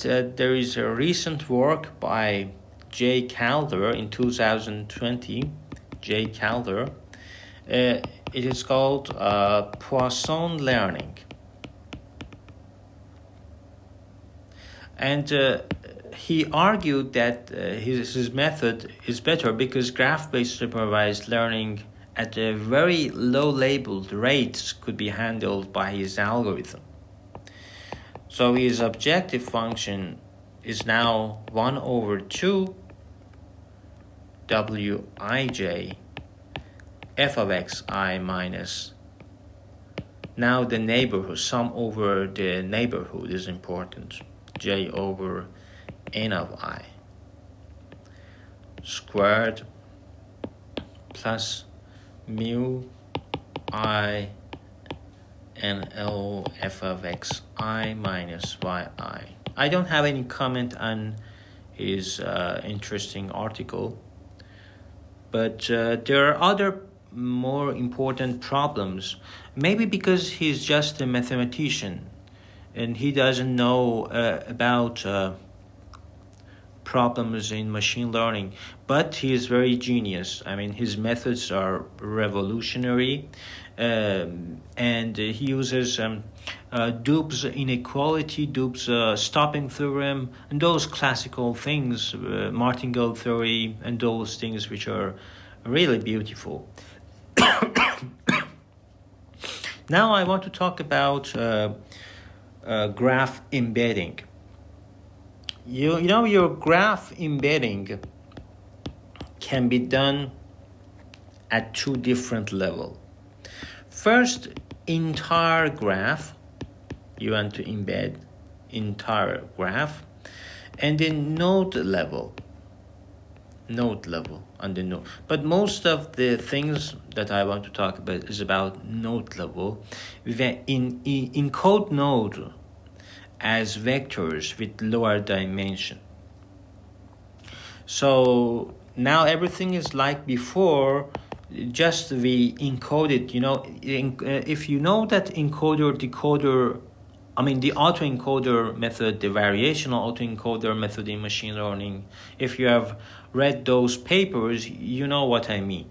There is a recent work by J. Calder in 2020. J. Calder. It is called Poisson learning. And he argued that his method is better because graph-based supervised learning at a very low labeled rates could be handled by his algorithm. So his objective function is now 1 over 2 wij f of xi minus, now the neighborhood, sum over the neighborhood is important, j over n of I squared plus mu I and L f of xi minus yi. I don't have any comment on his interesting article, but there are other more important problems, maybe because he's just a mathematician and he doesn't know about problems in machine learning, but he is very genius. I mean, his methods are revolutionary, and he uses Dub's inequality, Dub's stopping theorem, and those classical things, martingale theory, and those things which are really beautiful. Now I want to talk about graph embedding. You know, your graph embedding can be done at two different levels. First, entire graph. You want to embed entire graph, and then node level on the node. But most of the things that I want to talk about is about node level. We encode node as vectors with lower dimension. So now everything is like before, just we encode it. You know, if you know that encoder decoder, I mean the autoencoder method, the variational autoencoder method in machine learning, if you have read those papers, you know what I mean.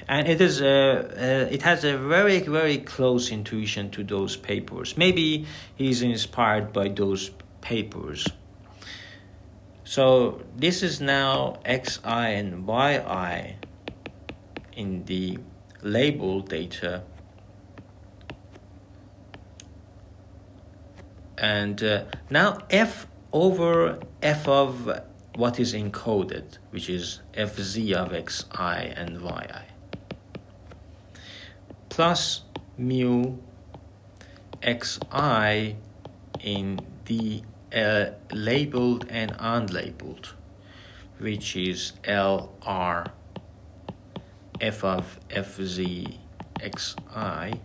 And it has a very, very close intuition to those papers. Maybe he's inspired by those papers. So this is now xi and yi in the label data. And now f over f of what is encoded, which is fz of xi and yi, plus mu xi in the labeled and unlabeled, which is lr f of fz xi.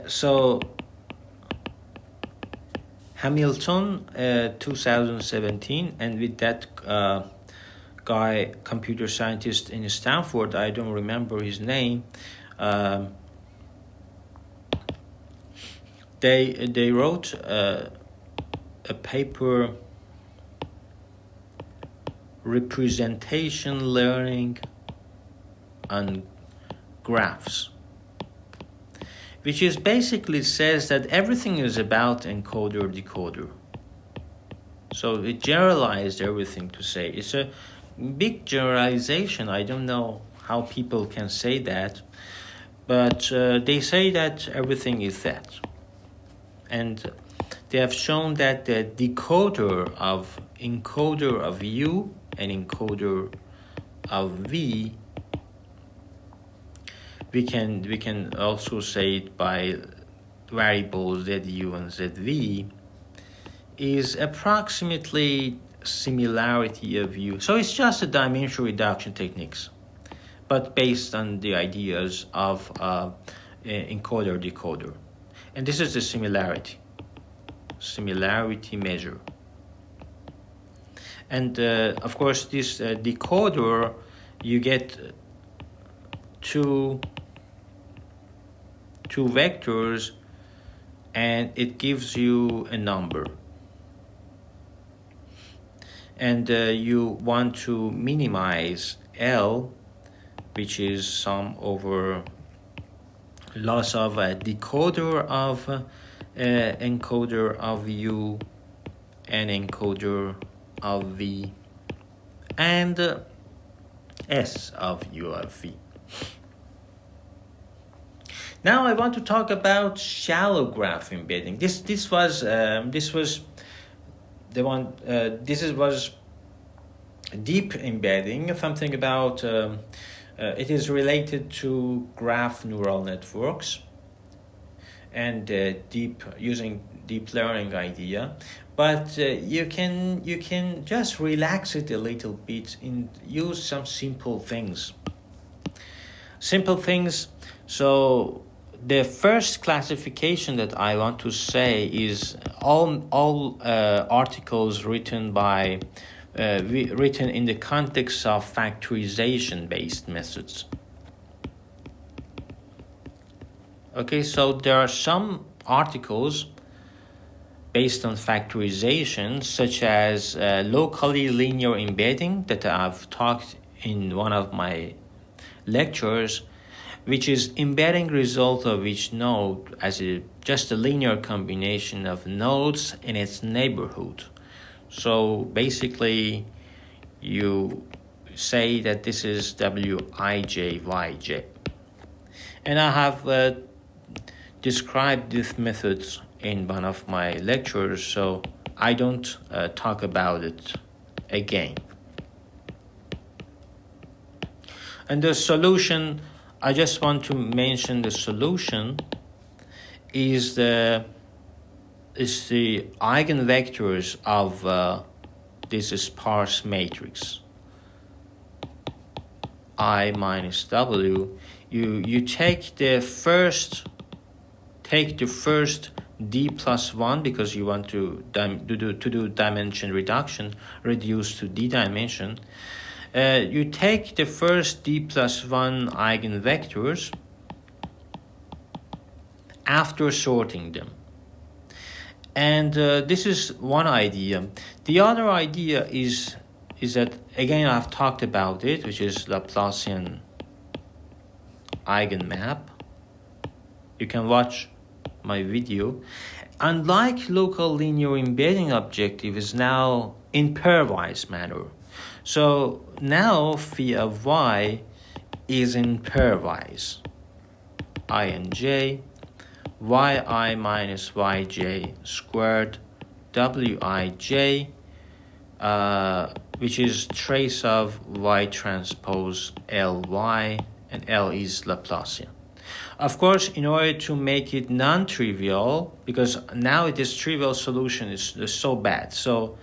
So Hamilton 2017, and with that guy, computer scientist in Stanford, I don't remember his name, they wrote a paper, representation learning on graphs, which is basically says that everything is about encoder decoder. So it generalized everything to say. It's a big generalization. I don't know how people can say that, but they say that everything is that. And they have shown that the encoder of U and encoder of V, we can also say it by variables ZU and ZV, is approximately similarity of U. So it's just a dimension reduction techniques, but based on the ideas of encoder decoder. And this is the similarity measure. And of course this decoder, you get two vectors and it gives you a number. And you want to minimize L, which is sum over loss of a decoder of encoder of U and encoder of V, and S of U of V. Now I want to talk about shallow graph embedding. This was the one. Was deep embedding. Something about it is related to graph neural networks and using deep learning idea. But you can just relax it a little bit and use some simple things. So the first classification that I want to say is all articles written in the context of factorization-based methods. Okay, so there are some articles based on factorization, such as locally linear embedding that I've talked in one of my lectures, which is embedding result of each node as just a linear combination of nodes in its neighborhood. So basically, you say that this is Wij, Yj. And I have described these methods in one of my lectures, so I don't talk about it again. And the solution, I just want to mention the solution is the eigenvectors of this sparse matrix I minus W. You take the first D plus 1 because you want to do dimension reduction, reduce to D dimension. You take the first D plus 1 eigenvectors after sorting them. And this is one idea. The other idea is that, again, I've talked about it, which is Laplacian eigenmap. You can watch my video. Unlike local linear embedding objective is now in pairwise manner. So now phi of y is in pairwise. I and j, yi minus yj squared wij, which is trace of y transpose ly, and L is Laplacian. Of course, in order to make it non-trivial, because now this trivial solution is so bad, so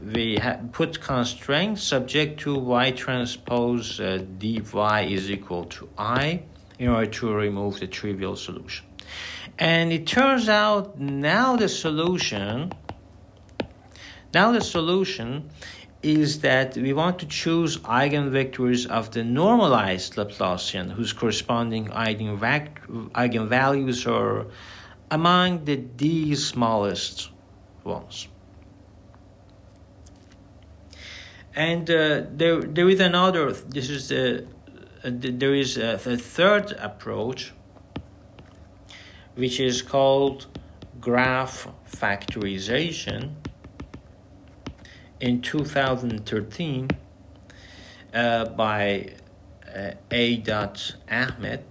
we put constraint subject to y transpose dy is equal to I in order to remove the trivial solution. And it turns out now the solution is that we want to choose eigenvectors of the normalized Laplacian whose corresponding eigenvalues are among the D smallest ones. And there is another. There is a third approach, which is called graph factorization. In 2013, by A. Ahmed,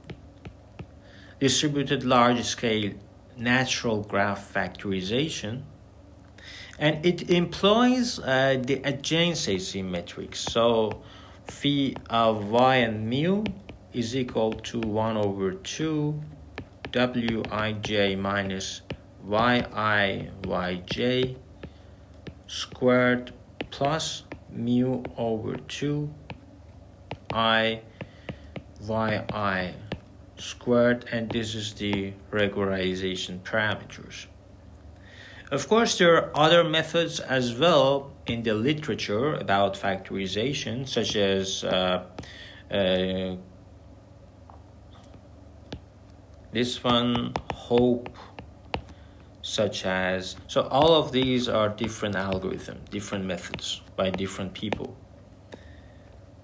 distributed large-scale natural graph factorization, and it employs the adjacency matrix. So phi of y and mu is equal to 1 over 2 wij minus yj squared plus mu over 2 I yi squared, and this is the regularization parameters. Of course, there are other methods as well in the literature about factorization, such as this one, Hope such as, so all of these are different algorithms, different methods by different people.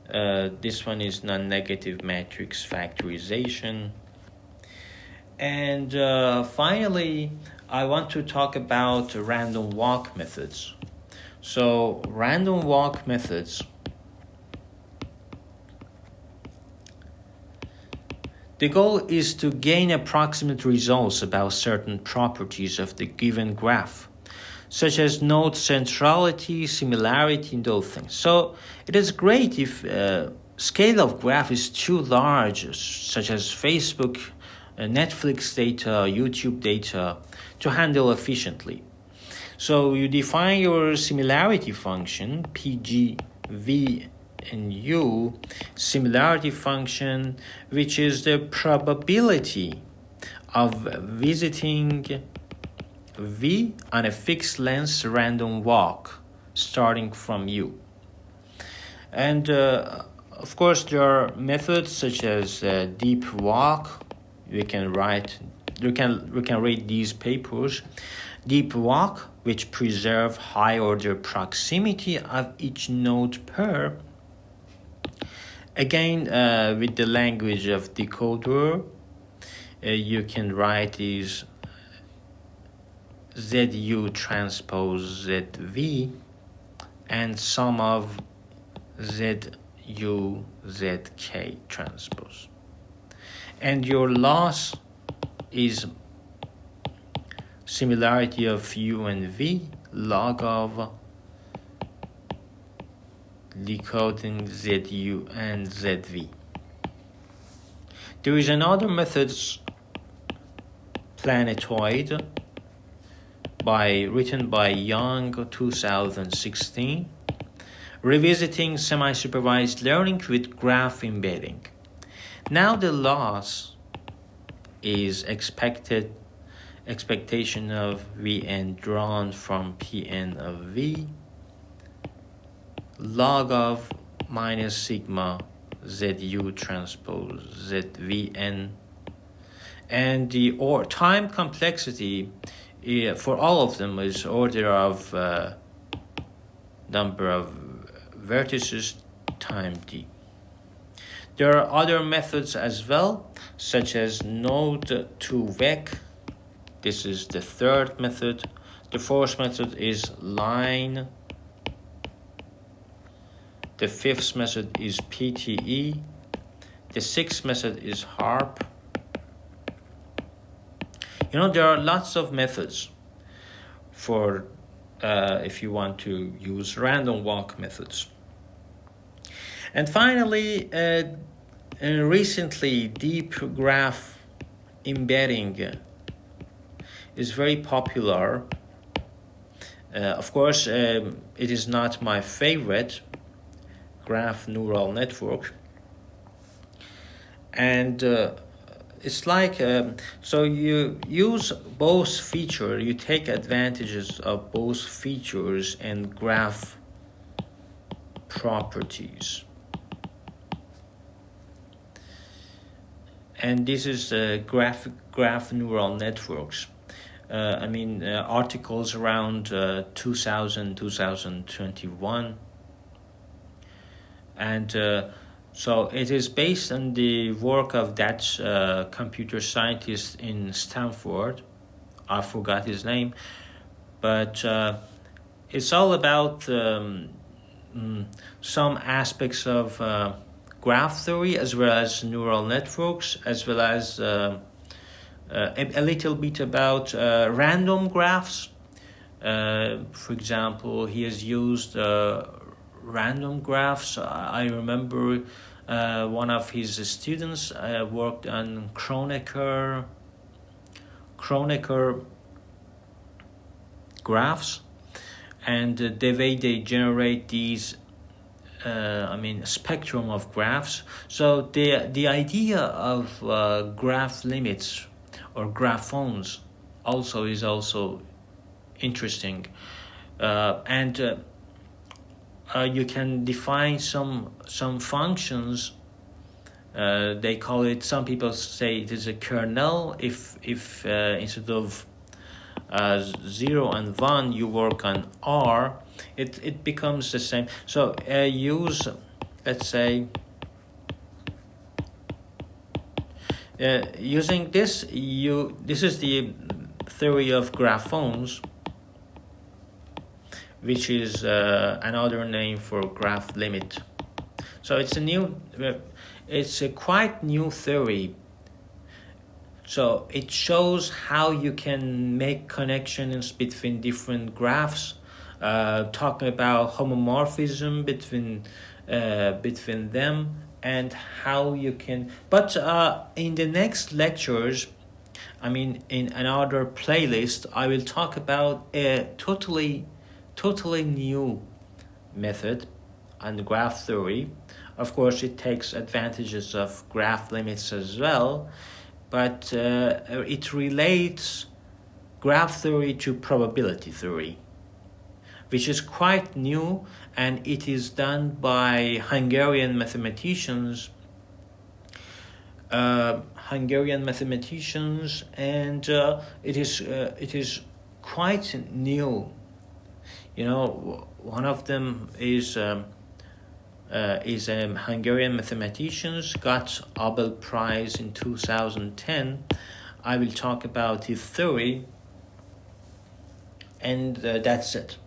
This one is non-negative matrix factorization. And finally, I want to talk about random walk methods. So random walk methods, the goal is to gain approximate results about certain properties of the given graph, such as node centrality, similarity, and those things. So it is great if scale of graph is too large, such as Facebook, Netflix data, YouTube data, to handle efficiently. So you define your similarity function, PG, V, and U, similarity function, which is the probability of visiting V on a fixed length random walk starting from U. And of course, there are methods such as deep walk. We can read these papers. Deep walk, which preserve high order proximity of each node pair. Again, with the language of decoder, you can write these ZU transpose ZV and sum of ZU ZK transpose. And your loss is similarity of U and V log of decoding ZU and ZV. There is another method, planetoid, written by Young 2016, revisiting semi-supervised learning with graph embedding. Now the loss is expectation of Vn drawn from Pn of V log of minus sigma ZU transpose ZVN, and the time complexity for all of them is order of number of vertices time d. There are other methods as well, such as node to vec. This is the third method. The fourth method is line. The fifth method is PTE. The sixth method is HARP. There are lots of methods for if you want to use random walk methods. And finally, recently, deep graph embedding is very popular. Of course, it is not my favorite graph neural network. And it's like, so you use both features, you take advantages of both features and graph properties. And this is graph neural networks. Articles around 2021. And so it is based on the work of that computer scientist in Stanford. I forgot his name. But it's all about some aspects of graph theory, as well as neural networks, as well as a little bit about random graphs. For example, he has used random graphs. I remember one of his students worked on Kronecker graphs, and the way they generate these spectrum of graphs. So the idea of graph limits or graphones is also interesting, and you can define some functions. They call it. Some people say it is a kernel. If instead of 0 and 1, you work on R, it becomes the same. So use, let's say, using this, this is the theory of graphones, which is another name for graph limit. So it's a quite new theory. So it shows how you can make connections between different graphs, talking about homomorphism between them, and how you can. But in the next lectures, I mean, in another playlist, I will talk about a totally new method and graph theory. Of course, it takes advantages of graph limits as well, but it relates graph theory to probability theory, which is quite new, and it is done by Hungarian mathematicians. And it is quite new. You know, one of them is a Hungarian mathematician, got Nobel Prize in 2010. I will talk about his theory, and that's it.